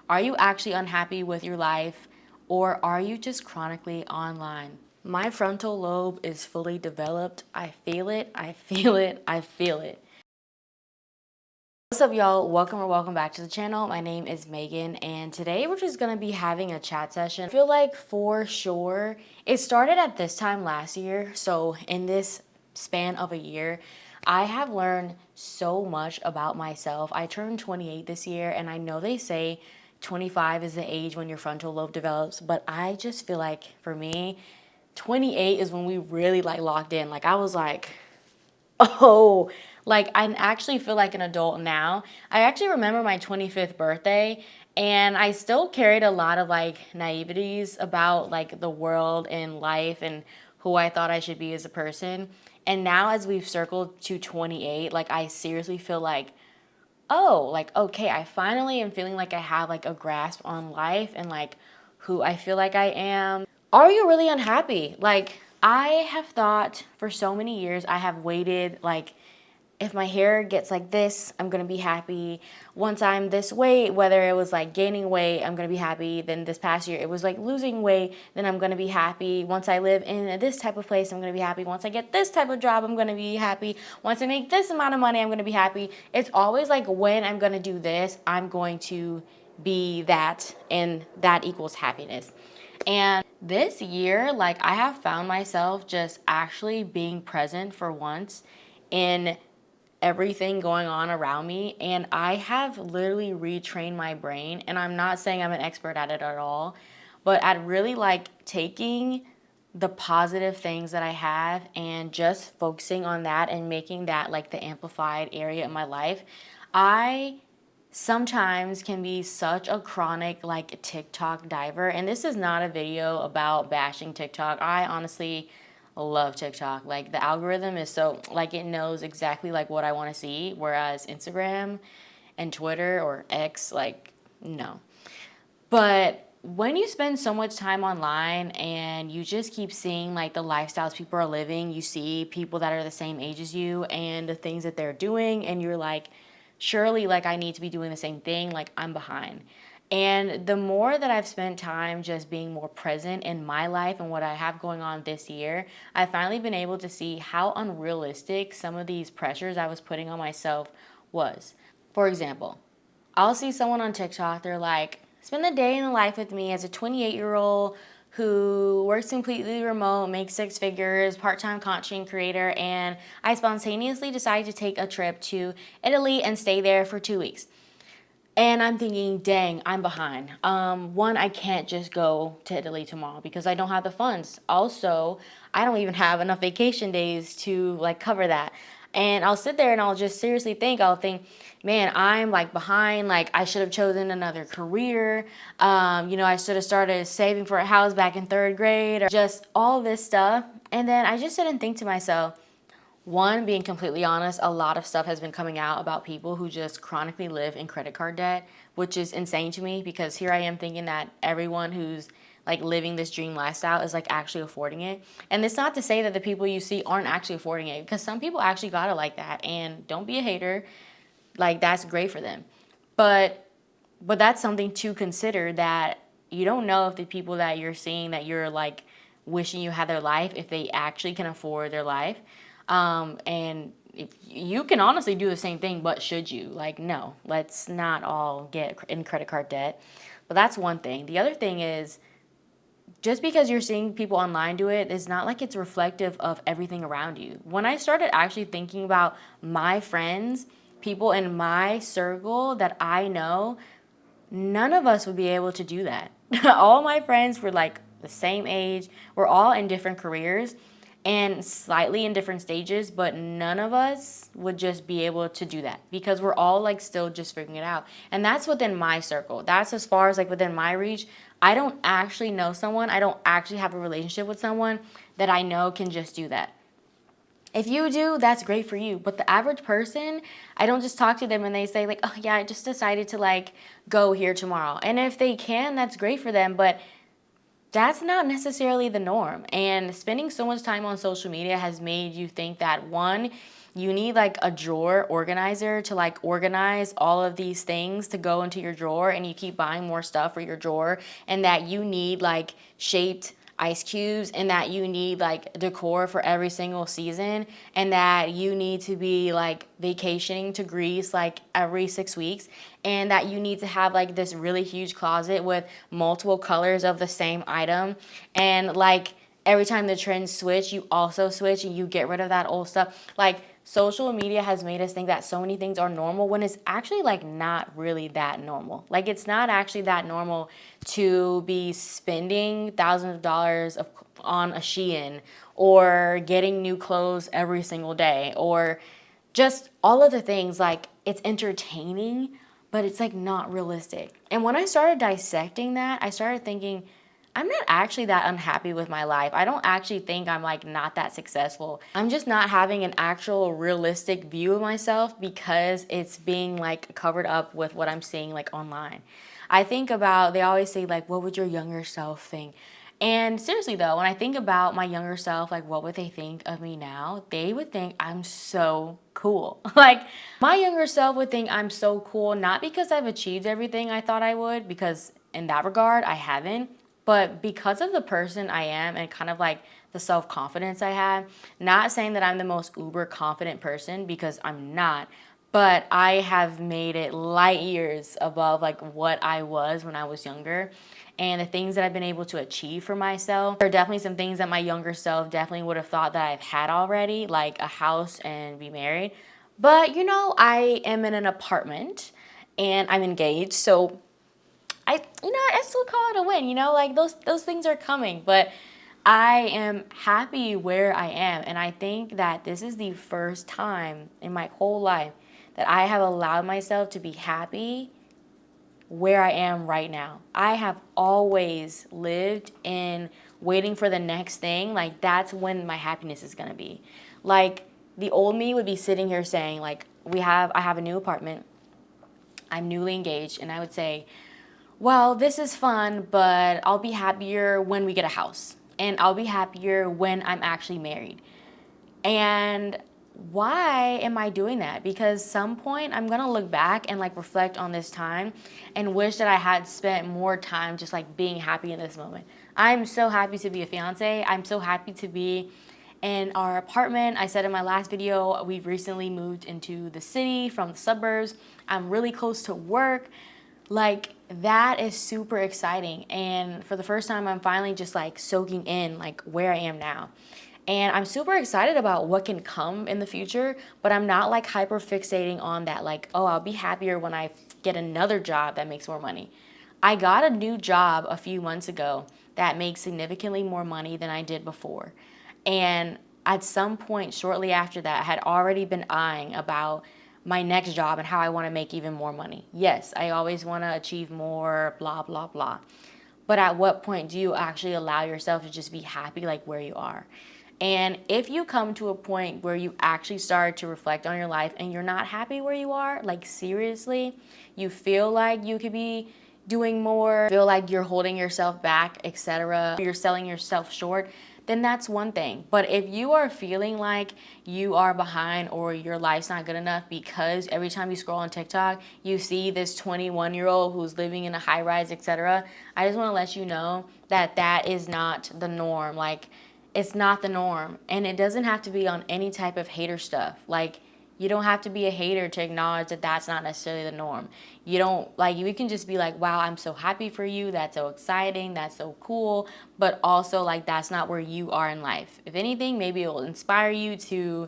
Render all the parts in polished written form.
Are you actually unhappy with your life, or are you just chronically online? My frontal lobe is fully developed. I feel it, I feel it, I feel it. What's up, y'all? Welcome or welcome back to the channel. My name is Megan, and today we're just gonna be having a chat session. I feel like for sure it started at this time last year, so in this span of a year, I have learned so much about myself. I turned 28 this year, and I know they say 25 is the age when your frontal lobe develops, but I just feel like for me, 28 is when we really like locked in. Like I was like, oh, like I actually feel like an adult now. I actually remember my 25th birthday, and I still carried a lot of like naiveties about like the world and life and who I thought I should be as a person. And now as we've circled to 28, like I seriously feel like, oh, like okay, I finally am feeling like I have like a grasp on life and like who I feel like I am. Are you really unhappy? Like I have thought for so many years, I have waited like if my hair gets like this, I'm gonna be happy. Once I'm this weight, whether it was like gaining weight, I'm gonna be happy. Then this past year, it was like losing weight, then I'm gonna be happy. Once I live in this type of place, I'm gonna be happy. Once I get this type of job, I'm gonna be happy. Once I make this amount of money, I'm gonna be happy. It's always like when I'm gonna do this, I'm going to be that, and that equals happiness. And this year, like I have found myself just actually being present for once in everything going on around me, and I have literally retrained my brain, and I'm not saying I'm an expert at it at all, but at really like taking the positive things that I have and just focusing on that and making that like the amplified area in my life. I sometimes can be such a chronic like TikTok diver. And this is not a video about bashing TikTok. I honestly love TikTok. Like the algorithm is so like it knows exactly like what I want to see, whereas Instagram and Twitter or X, like no. But when you spend so much time online and you just keep seeing like the lifestyles people are living, you see people that are the same age as you and the things that they're doing, and you're like, surely like I need to be doing the same thing, like I'm behind. And the more that I've spent time just being more present in my life and what I have going on this year, I've finally been able to see how unrealistic some of these pressures I was putting on myself was. For example, I'll see someone on TikTok, they're like, spend a day in the life with me as a 28-year-old who works completely remote, makes six figures, part-time content creator, and I spontaneously decided to take a trip to Italy and stay there for 2 weeks. And I'm thinking, dang, I'm behind. One, I can't just go to Italy tomorrow because I don't have the funds. Also, I don't even have enough vacation days to like cover that. And I'll sit there and I'll just seriously think, I'll think, man, I'm like behind. Like I should have chosen another career. I should have started saving for a house back in third grade or just all this stuff. And then I just didn't think to myself, one, being completely honest, a lot of stuff has been coming out about people who just chronically live in credit card debt, which is insane to me because here I am thinking that everyone who's like living this dream lifestyle is like actually affording it. And it's not to say that the people you see aren't actually affording it, because some people actually got it like that, and don't be a hater. Like that's great for them. But that's something to consider, that you don't know if the people that you're seeing that you're like wishing you had their life, if they actually can afford their life. And if you can honestly do the same thing, but should you? Like, no, let's not all get in credit card debt. But that's one thing. The other thing is, just because you're seeing people online do it, it's not like it's reflective of everything around you. When I started actually thinking about my friends, people in my circle that I know, none of us would be able to do that. All my friends were like the same age. We're all in different careers and slightly in different stages, but none of us would just be able to do that because we're all like still just figuring it out. And that's within my circle. That's as far as like within my reach. I don't actually know someone, I don't actually have a relationship with someone that I know can just do that. If you do, that's great for you. But the average person, I don't just talk to them and they say like, oh yeah, I just decided to like go here tomorrow. And if they can, that's great for them. But that's not necessarily the norm. And spending so much time on social media has made you think that, one, you need like a drawer organizer to like organize all of these things to go into your drawer, and you keep buying more stuff for your drawer, and that you need like shaped ice cubes, and that you need like decor for every single season, and that you need to be like vacationing to Greece like every 6 weeks, and that you need to have like this really huge closet with multiple colors of the same item, and like every time the trends switch, you also switch and you get rid of that old stuff. Like, social media has made us think that so many things are normal when it's actually like not really that normal. Like, it's not actually that normal to be spending thousands of dollars on a Shein, or getting new clothes every single day, or just all of the things. Like, it's entertaining, but it's like not realistic. And when I started dissecting that, I started thinking, I'm not actually that unhappy with my life. I don't actually think I'm like not that successful. I'm just not having an actual realistic view of myself because it's being like covered up with what I'm seeing like online. I think about, they always say like, what would your younger self think? And seriously though, when I think about my younger self, like what would they think of me now? They would think I'm so cool. Like, my younger self would think I'm so cool, not because I've achieved everything I thought I would, because in that regard, I haven't, but because of the person I am and kind of like the self-confidence I have. Not saying that I'm the most uber confident person, because I'm not, but I have made it light years above like what I was when I was younger. And the things that I've been able to achieve for myself, there are definitely some things that my younger self definitely would have thought that I've had already, like a house and be married. But you know, I am in an apartment and I'm engaged, so I still call it a win, like those things are coming, but I am happy where I am. And I think that this is the first time in my whole life that I have allowed myself to be happy where I am right now. I have always lived in waiting for the next thing. Like, that's when my happiness is going to be. Like, the old me would be sitting here saying, like, I have a new apartment. I'm newly engaged, and I would say, well, this is fun, but I'll be happier when we get a house. And I'll be happier when I'm actually married. And why am I doing that? Because some point I'm gonna look back and like reflect on this time and wish that I had spent more time just like being happy in this moment. I'm so happy to be a fiance. I'm so happy to be in our apartment. I said in my last video, we've recently moved into the city from the suburbs. I'm really close to work. Like, that is super exciting. And for the first time, I'm finally just like soaking in like where I am now. And I'm super excited about what can come in the future, but I'm not like hyper fixating on that. Like, oh, I'll be happier when I get another job that makes more money. I got a new job a few months ago that makes significantly more money than I did before. And at some point shortly after that, I had already been eyeing about my next job and how I want to make even more money. Yes, I always want to achieve more, blah, blah, blah. But at what point do you actually allow yourself to just be happy like where you are? And if you come to a point where you actually start to reflect on your life and you're not happy where you are, like seriously, you feel like you could be doing more, feel like you're holding yourself back, etc., you're selling yourself short, then that's one thing. But if you are feeling like you are behind or your life's not good enough because every time you scroll on TikTok, you see this 21-year-old who's living in a high rise, etc., I just want to let you know that that is not the norm. Like, it's not the norm. And it doesn't have to be on any type of hater stuff. Like, you don't have to be a hater to acknowledge that that's not necessarily the norm. You don't, like, you can just be like, wow, I'm so happy for you. That's so exciting. That's so cool. But also, like, that's not where you are in life. If anything, maybe it will inspire you to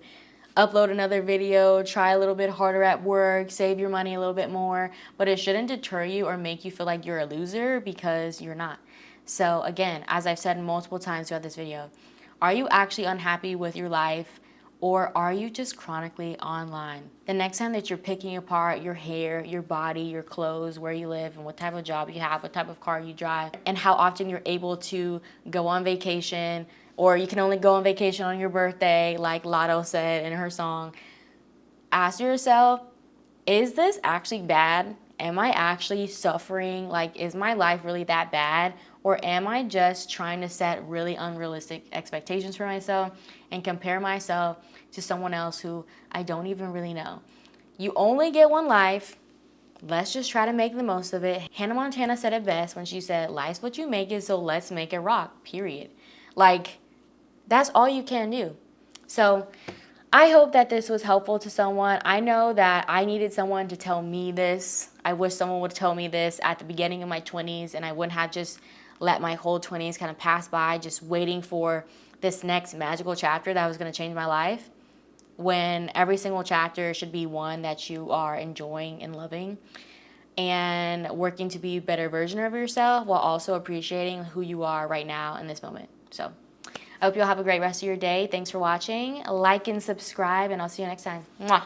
upload another video, try a little bit harder at work, save your money a little bit more. But it shouldn't deter you or make you feel like you're a loser, because you're not. So again, as I've said multiple times throughout this video, are you actually unhappy with your life, or are you just chronically online? The next time that you're picking apart your hair, your body, your clothes, where you live, and what type of job you have, what type of car you drive, and how often you're able to go on vacation, or you can only go on vacation on your birthday, like Lotto said in her song, ask yourself, is this actually bad? Am I actually suffering? Like, is my life really that bad? Or am I just trying to set really unrealistic expectations for myself and compare myself to someone else who I don't even really know. You only get one life. Let's just try to make the most of it. Hannah Montana said it best when she said, life's what you make it, so let's make it rock, period. Like, that's all you can do. So I hope that this was helpful to someone. I know that I needed someone to tell me this. I wish someone would tell me this at the beginning of my 20s, and I wouldn't have just let my whole 20s kind of pass by just waiting for this next magical chapter that was going to change my life, when every single chapter should be one that you are enjoying and loving and working to be a better version of yourself while also appreciating who you are right now in this moment. So I hope you'll have a great rest of your day. Thanks for watching. Like and subscribe, and I'll see you next time. Mwah.